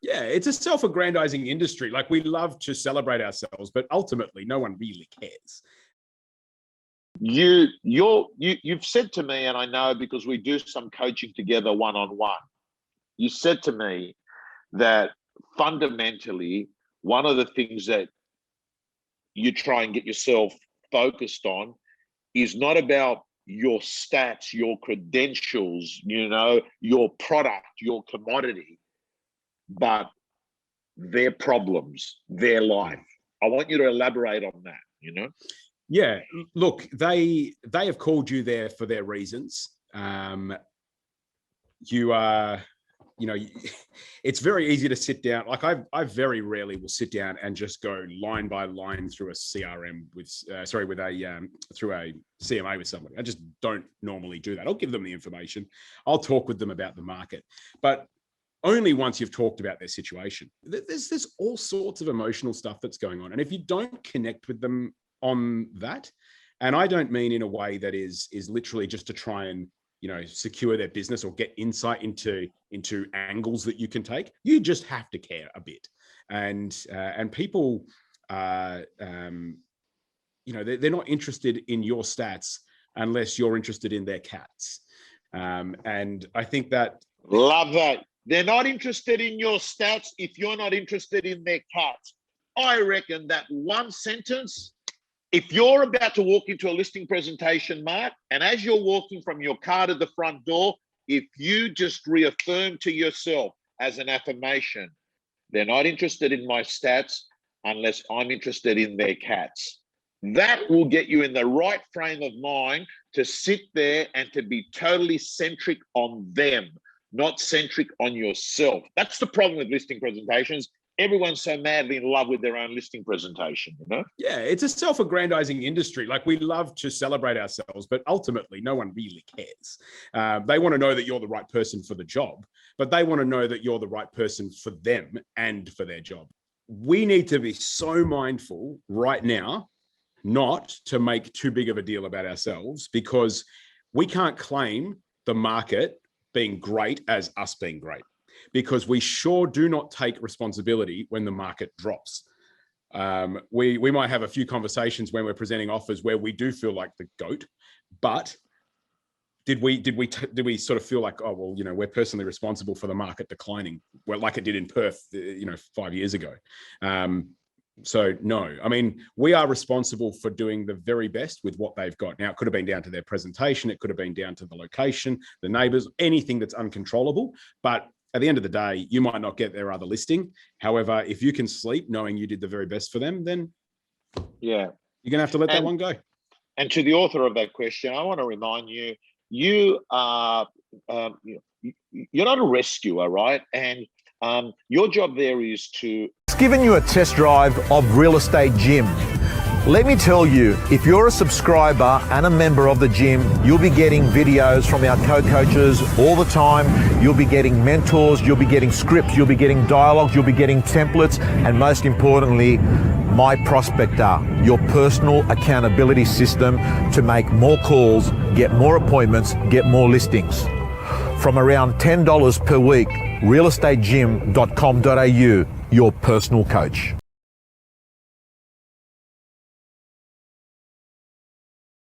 Yeah, it's a self-aggrandizing industry. Like, we love to celebrate ourselves, but ultimately no one really cares. You've said to me, and I know because we do some coaching together one-on-one, you said to me that fundamentally one of the things that you try and get yourself focused on is not about your stats, your credentials, your product, your commodity, but their problems, their life. I want you to elaborate on that, Yeah, look, they have called you there for their reasons. You are, it's very easy to sit down. Like, I very rarely will sit down and just go line by line through a CRM through a CMA with somebody. I just don't normally do that. I'll give them the information. I'll talk with them about the market, but only once you've talked about their situation. There's all sorts of emotional stuff that's going on. And if you don't connect with them on that, and I don't mean in a way that is literally just to try and secure their business or get insight into angles that you can take. You just have to care a bit, and people, they're not interested in your stats unless you're interested in their cats, and I think that. Love that. They're not interested in your stats if you're not interested in their cats. I reckon that one sentence. If you're about to walk into a listing presentation, Mark, and as you're walking from your car to the front door, if you just reaffirm to yourself as an affirmation, they're not interested in my stats unless I'm interested in their cats. That will get you in the right frame of mind to sit there and to be totally centric on them, not centric on yourself. That's the problem with listing presentations. Everyone's so madly in love with their own listing presentation, Yeah, it's a self-aggrandizing industry. Like, we love to celebrate ourselves, but ultimately no one really cares. They want to know that you're the right person for the job, but they want to know that you're the right person for them and for their job. We need to be so mindful right now not to make too big of a deal about ourselves, because we can't claim the market being great as us being great, because we sure do not take responsibility when the market drops. We might have a few conversations when we're presenting offers where we do feel like the GOAT, but did we sort of feel like, oh, well, we're personally responsible for the market declining, well, like it did in Perth, 5 years ago. So no, I mean, we are responsible for doing the very best with what they've got. Now, it could have been down to their presentation. It could have been down to the location, the neighbors, anything that's uncontrollable. But at the end of the day, you might not get their other listing. However, if you can sleep knowing you did the very best for them, then you're going to have to let that one go. And to the author of that question, I want to remind you, you are, you're not a rescuer, right? And your job there is to... It's given you a test drive of Real Estate Gym. Let me tell you, if you're a subscriber and a member of the gym, you'll be getting videos from our co-coaches all the time. You'll be getting mentors, you'll be getting scripts, you'll be getting dialogues, you'll be getting templates, and most importantly, My Prospector, your personal accountability system to make more calls, get more appointments, get more listings. From around $10 per week, realestategym.com.au, your personal coach.